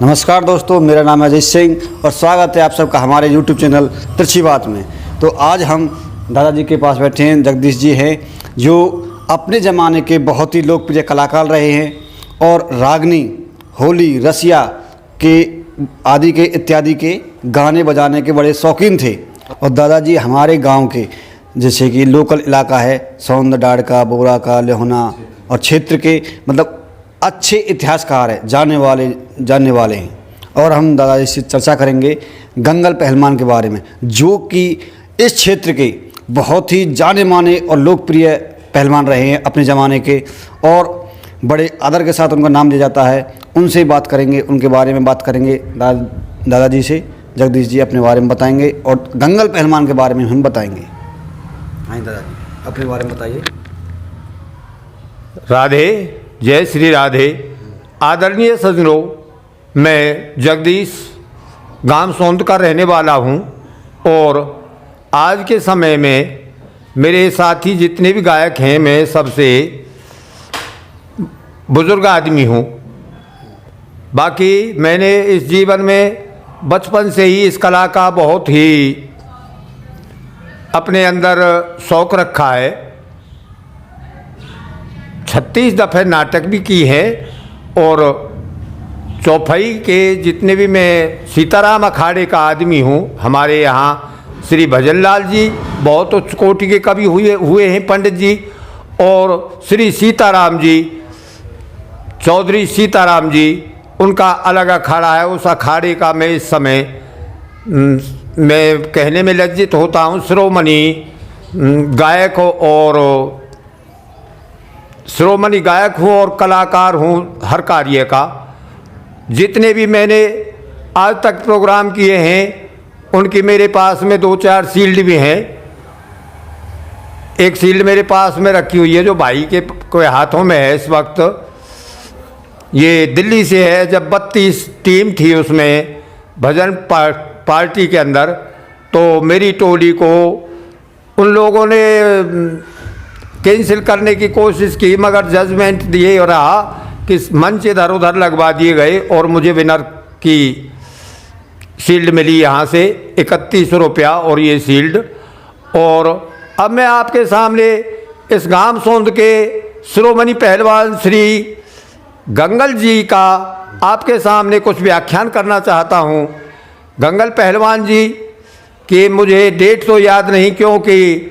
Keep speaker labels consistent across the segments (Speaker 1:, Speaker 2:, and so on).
Speaker 1: नमस्कार दोस्तों, मेरा नाम है अजय सिंह और स्वागत है आप सबका हमारे YouTube चैनल तिरछी बात में। तो आज हम दादाजी के पास बैठे हैं। जगदीश जी हैं जो अपने ज़माने के बहुत ही लोकप्रिय कलाकार रहे हैं और रागनी, होली, रसिया के आदि के इत्यादि के गाने बजाने के बड़े शौकीन थे। और दादाजी हमारे गांव के जैसे कि लोकल इलाका है सौंदडाड़ का, बोरा का, लेहोना और क्षेत्र के मतलब अच्छे इतिहासकार है, जानने वाले हैं। और हम दादाजी से चर्चा करेंगे गंगल पहलवान के बारे में, जो कि इस क्षेत्र के बहुत ही जाने माने और लोकप्रिय पहलवान रहे हैं अपने ज़माने के, और बड़े आदर के साथ उनका नाम दिया जाता है। उनसे बात करेंगे, उनके बारे में बात करेंगे दादाजी से। जगदीश जी अपने बारे में बताएंगे और गंगल पहलवान के बारे में हम बताएंगे। हाँ दादाजी, अपने बारे में बताइए।
Speaker 2: राधे, जय श्री राधे। आदरणीय सज्जनों, मैं जगदीश गांव सौंद का रहने वाला हूं और आज के समय में मेरे साथी जितने भी गायक हैं, मैं सबसे बुज़ुर्ग आदमी हूं। बाकी मैंने इस जीवन में बचपन से ही इस कला का बहुत ही अपने अंदर शौक़ रखा है। 36 दफ़े नाटक भी की है और चौपाई के जितने भी, मैं सीताराम अखाड़े का आदमी हूँ। हमारे यहाँ श्री भजनलाल जी बहुत उच्च कोटि के कवि हुए हैं, पंडित जी, और श्री सीताराम जी, चौधरी सीताराम जी, उनका अलग अखाड़ा है। उस अखाड़े का मैं इस समय मैं कहने में लज्जित होता हूँ, श्रोमणी गायक हूँ और कलाकार हूँ हर कार्य का। जितने भी मैंने आज तक प्रोग्राम किए हैं उनकी मेरे पास में 2-4 शील्ड भी हैं। एक शील्ड मेरे पास में रखी हुई है जो भाई के हाथों में है इस वक्त। ये दिल्ली से है, जब 32 टीम थी उसमें भजन पार्टी के अंदर, तो मेरी टोली को उन लोगों ने कैंसिल करने की कोशिश की, मगर जजमेंट दिए और रहा कि मंच इधर उधर लगवा दिए गए और मुझे विनर की शील्ड मिली यहाँ से 31 रुपया और ये शील्ड। और अब मैं आपके सामने इस गांव सौंद के श्रोमणी पहलवान श्री गंगल जी का आपके सामने कुछ व्याख्यान करना चाहता हूँ। गंगल पहलवान जी की मुझे डेट तो याद नहीं, क्योंकि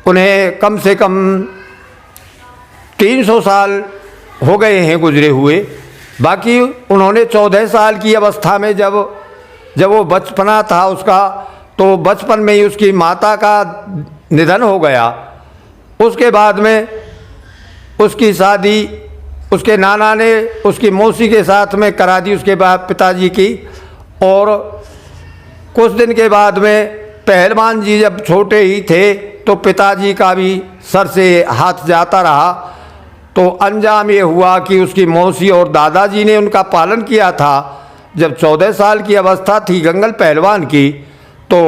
Speaker 2: उन्हें कम से कम 300 साल हो गए हैं गुजरे हुए। बाकी उन्होंने 14 साल की अवस्था में जब वो बचपना था उसका, तो बचपन में ही उसकी माता का निधन हो गया। उसके बाद में उसकी शादी उसके नाना ने उसकी मौसी के साथ में करा दी, उसके बाद पिताजी की। और कुछ दिन के बाद में पहलवान जी जब छोटे ही थे तो पिताजी का भी सर से हाथ जाता रहा। तो अंजाम ये हुआ कि उसकी मौसी और दादाजी ने उनका पालन किया था। जब 14 साल की अवस्था थी गंगल पहलवान की, तो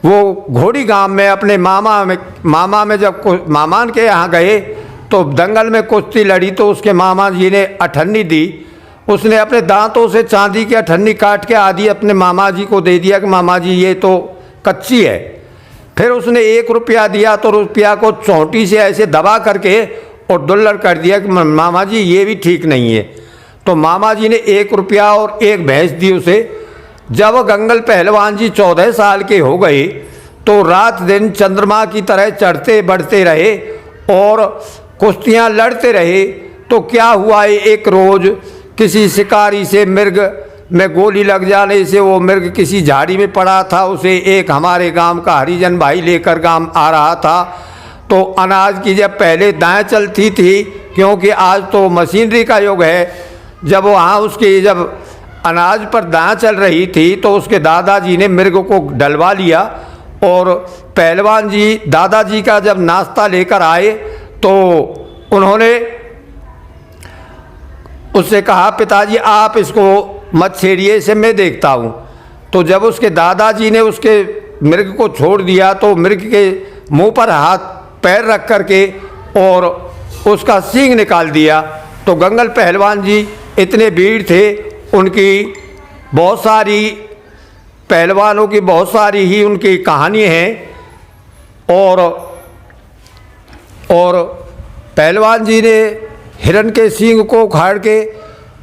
Speaker 2: वो घोड़ी गांव में अपने मामा में जब मामा के यहाँ गए तो दंगल में कुश्ती लड़ी, तो उसके मामा जी ने अठन्नी दी। उसने अपने दांतों से चांदी की अठन्नी काट के आधी अपने मामा जी को दे दिया कि मामा जी ये तो कच्ची है। फिर उसने 1 रुपया दिया तो रुपया को चोटी से ऐसे दबा करके और दुल्लर कर दिया कि मामा जी ये भी ठीक नहीं है। तो मामा जी ने 1 रुपया और 1 भैंस दी उसे। जब गंगल पहलवान जी 14 साल के हो गए तो रात दिन चंद्रमा की तरह चढ़ते बढ़ते रहे और कुश्तियाँ लड़ते रहे। तो क्या हुआ, एक रोज़ किसी शिकारी से मृग में गोली लग जाने से वो मृग किसी झाड़ी में पड़ा था। उसे एक हमारे गांव का हरिजन भाई लेकर गांव आ रहा था। तो अनाज की जब पहले दाएं चलती थी, क्योंकि आज तो मशीनरी का युग है, जब वहाँ उसकी जब अनाज पर दाएं चल रही थी तो उसके दादाजी ने मृग को डलवा लिया। और पहलवान जी दादाजी का जब नाश्ता लेकर आए तो उन्होंने उससे कहा, पिताजी आप इसको मत छेड़िए, इसे मैं देखता हूँ। तो जब उसके दादाजी ने उसके मृग को छोड़ दिया तो मृग के मुंह पर हाथ पैर रख करके और उसका सींग निकाल दिया। तो गंगल पहलवान जी इतने भीड़ थे उनकी बहुत सारी पहलवानों की बहुत सारी ही उनकी कहानी है। और पहलवान जी ने हिरण के सींग को उखाड़ के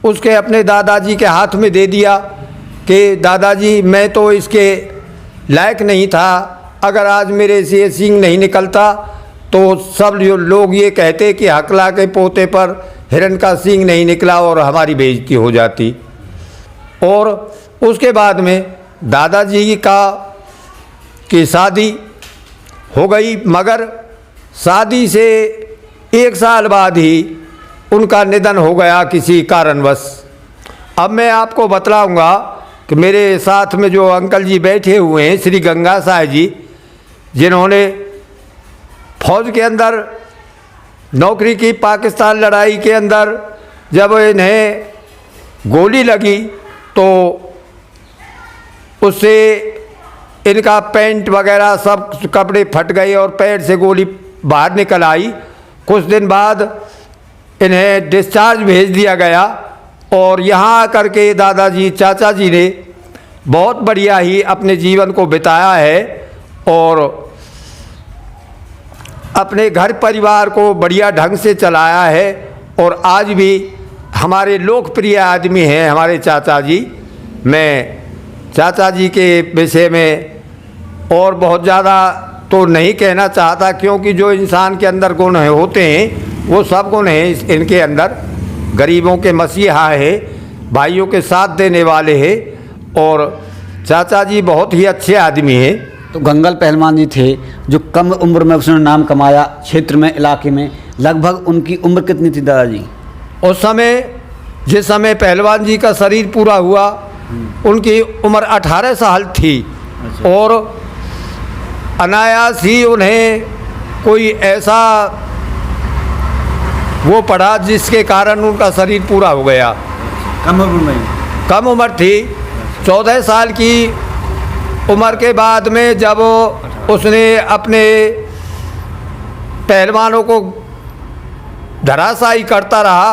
Speaker 2: उसके अपने दादाजी के हाथ में दे दिया कि दादाजी मैं तो इसके लायक नहीं था, अगर आज मेरे से ये सींग नहीं निकलता तो सब जो लोग ये कहते कि हकला के पोते पर हिरण का सींग नहीं निकला और हमारी बेइज्जती हो जाती। और उसके बाद में दादाजी की शादी हो गई, मगर शादी से 1 साल बाद ही उनका निधन हो गया किसी कारणवश। अब मैं आपको बतलाऊंगा कि मेरे साथ में जो अंकल जी बैठे हुए हैं श्री गंगा साहब जी, जिन्होंने फौज के अंदर नौकरी की, पाकिस्तान लड़ाई के अंदर जब इन्हें गोली लगी तो उससे इनका पैंट वगैरह सब कपड़े फट गए और पैर से गोली बाहर निकल आई। कुछ दिन बाद इन्हें डिस्चार्ज भेज दिया गया और यहाँ आकर के दादाजी चाचा जी ने बहुत बढ़िया ही अपने जीवन को बिताया है और अपने घर परिवार को बढ़िया ढंग से चलाया है। और आज भी हमारे लोकप्रिय आदमी हैं हमारे चाचा जी। मैं चाचा जी के विषय में और बहुत ज़्यादा तो नहीं कहना चाहता, क्योंकि जो इंसान के अंदर गुण होते हैं वो सब गुण हैं इनके अंदर। गरीबों के मसीहा है, भाइयों के साथ देने वाले हैं और चाचा जी बहुत ही अच्छे आदमी हैं।
Speaker 1: तो गंगल पहलवान जी थे जो कम उम्र में उसने नाम कमाया क्षेत्र में, इलाके में। लगभग उनकी उम्र कितनी थी दादाजी?
Speaker 2: उस समय जिस समय पहलवान जी का शरीर पूरा हुआ उनकी उम्र 18 साल थी। और अनायास ही उन्हें कोई ऐसा वो पड़ा जिसके कारण उनका शरीर पूरा हो गया।
Speaker 1: कम उम्र में?
Speaker 2: कम उम्र थी, 14 साल की उम्र के बाद में जब उसने अपने पहलवानों को धराशायी करता रहा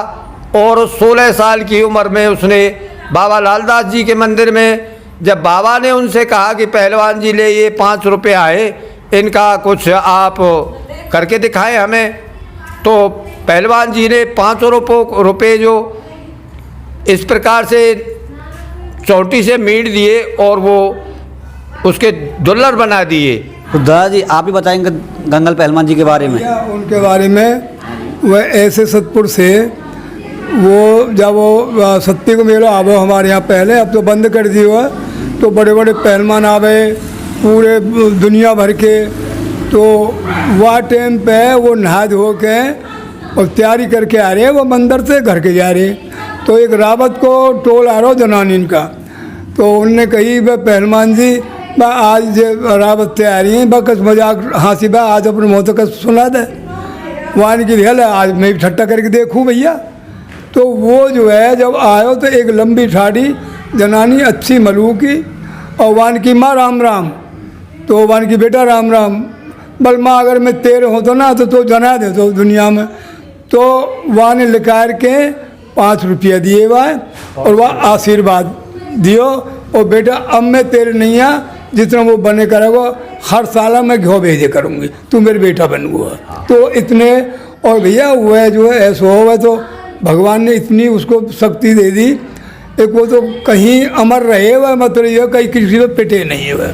Speaker 2: और 16 साल की उम्र में उसने बाबा लालदास जी के मंदिर में, जब बाबा ने उनसे कहा कि पहलवान जी ले ये 5 रुपये आए, इनका कुछ आप करके दिखाएं हमें, तो पहलवान जी ने 5 रुपये जो इस प्रकार से चोटी से मीट दिए और वो उसके डॉलर बना दिए।
Speaker 1: तो दादाजी आप ही बताएंगे गंगल पहलवान जी के बारे में?
Speaker 3: उनके बारे में, वह ऐसे सतपुर से वो जब वो सत्ती को मेला आवे हमारे यहाँ पहले, अब तो बंद कर दिया हुआ, तो बड़े बड़े पहलवान आवे पूरे दुनिया भर के। तो वह टाइम पे वो नहा धो के और तैयारी करके आ रहे, वो मंदिर से घर के जा रहे। तो एक रावत को टोल आ रहा जनानीन का, तो उनने कही वह पहलवान जी बा आज रावत तैयारी है, बस मजाक हंसी बा आज अपने मुँह तक सुना दे, वान की रेल आज मैं भी ठट्टा करके देखूँ भैया। तो वो जो है जब आयो तो एक लंबी ठाड़ी जनानी अच्छी मलू की, और वान की माँ राम राम, तो वान की बेटा राम राम, बल माँ अगर मैं तेरे हो तो ना तो जना दे तो दुनिया में। तो वहाँ ने लिखार के 5 रुपया दिए वह और वह आशीर्वाद दियो, और बेटा अब मैं तेरे नहीं आ, जितना वो बने करेगा हर साल मैं घो भेजे करूँगी, तू मेरे बेटा बनूँगा। तो इतने, और भैया वह जो है ऐसा हो, तो भगवान ने इतनी उसको शक्ति दे दी, एक वो तो कहीं अमर रहे वह, मतलब ये कहीं किसी में पिटे नहीं है वह,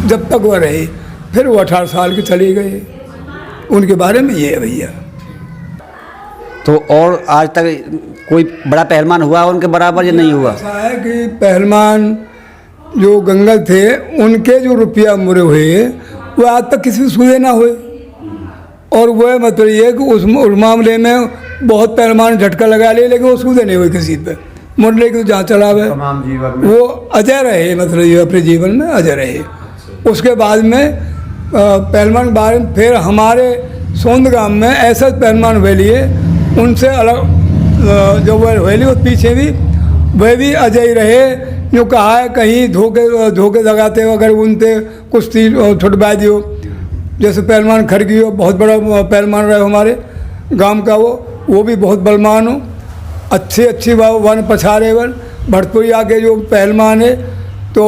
Speaker 3: जब तक वह रहे। फिर वो 18 साल के चले गए। उनके बारे में ये है भैया।
Speaker 1: तो और आज तक कोई बड़ा पहलवान हुआ उनके बराबर या नहीं हुआ?
Speaker 3: ऐसा है कि पहलवान जो गंगल थे उनके जो रुपया मुरे हुए वो आज तक किसी सूदे ना हुए। और वह मतलब ये कि उस मामले में बहुत पहलवान झटका लगा लिए, लेकिन वो सूदे नहीं हुए किसी पे, मुरले की तो जहाँ चला हुआ वो अजय रहे, मतलब ये अपने जीवन में अजय रहे। उसके बाद में पहलवान के बारे में फिर हमारे सोंद गांव में ऐसा पहलवान हुए लिए, उनसे अलग जो वह हुए वो पीछे भी वह भी अजय रहे। जो कहा है कहीं धोखे लगाते अगर उनसे कुश्ती छुटवा दियो, जैसे पहलवान खड़गी हो, बहुत बड़ा पहलवान रहे हमारे गांव का, वो भी बहुत बलवान हो, अच्छी वन पछाड़े वन, भरतपुरिया के जो पहलवान है तो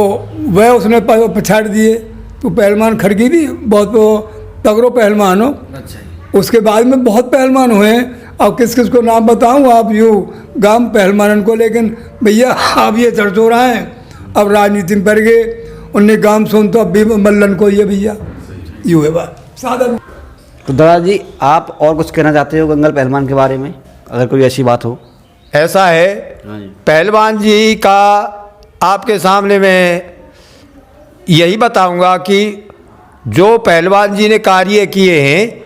Speaker 3: वह उसने पछाड़ दिए। तो पहलवान खड़गी थी, बहुत वो तगड़ो पहलवान हो। उसके बाद में बहुत पहलवान हुए हैं। अब किस किस को नाम बताऊं, आप यूँ गांव पहलवानन को, लेकिन भैया आप ये चरचोरा हैं, अब राजनीति में पड़ गए। उनने गांव सुन तो अब भी मल्लन को ये भैया यूँ है बात सादा।
Speaker 1: तो दादाजी आप और कुछ कहना चाहते हो गंगल पहलवान के बारे में, अगर कोई ऐसी बात हो?
Speaker 2: ऐसा है, पहलवान जी का आपके सामने मैं यही बताऊंगा कि जो पहलवान जी ने कार्य किए हैं,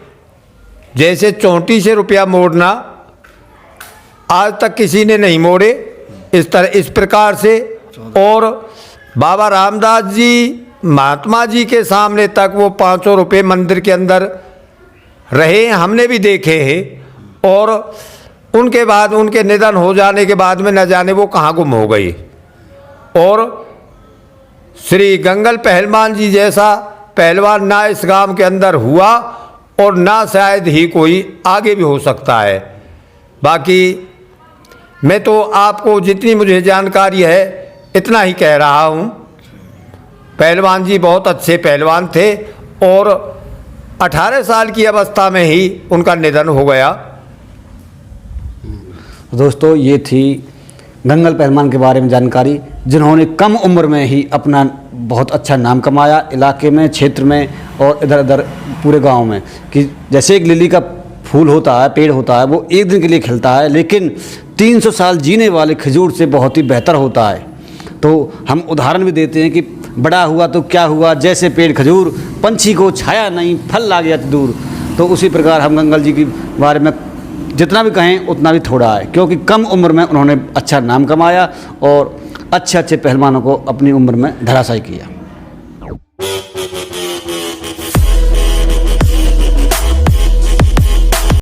Speaker 2: जैसे चोटी से रुपया मोड़ना आज तक किसी ने नहीं मोड़े इस प्रकार से। और बाबा रामदास जी महात्मा जी के सामने तक वो 500 रुपये मंदिर के अंदर रहे, हमने भी देखे हैं। और उनके बाद उनके निधन हो जाने के बाद में न जाने वो कहाँ गुम हो गई। और श्री गंगल पहलवान जी जैसा पहलवान ना इस गांव के अंदर हुआ और ना शायद ही कोई आगे भी हो सकता है। बाकी मैं तो आपको जितनी मुझे जानकारी है इतना ही कह रहा हूँ। पहलवान जी बहुत अच्छे पहलवान थे और 18 साल की अवस्था में ही उनका निधन हो गया।
Speaker 1: दोस्तों ये थी गंगल पहलवान के बारे में जानकारी, जिन्होंने कम उम्र में ही अपना बहुत अच्छा नाम कमाया इलाके में, क्षेत्र में और इधर उधर पूरे गांव में। कि जैसे एक लिली का फूल होता है, पेड़ होता है, वो एक दिन के लिए खिलता है, लेकिन 300 साल जीने वाले खजूर से बहुत ही बेहतर होता है। तो हम उदाहरण भी देते हैं कि बड़ा हुआ तो क्या हुआ, जैसे पेड़ खजूर, पंछी को छाया नहीं, फल ला गया दूर। तो उसी प्रकार हम गंगल जी के बारे में जितना भी कहें उतना भी थोड़ा है, क्योंकि कम उम्र में उन्होंने अच्छा नाम कमाया और अच्छे अच्छे पहलवानों को अपनी उम्र में धराशायी किया।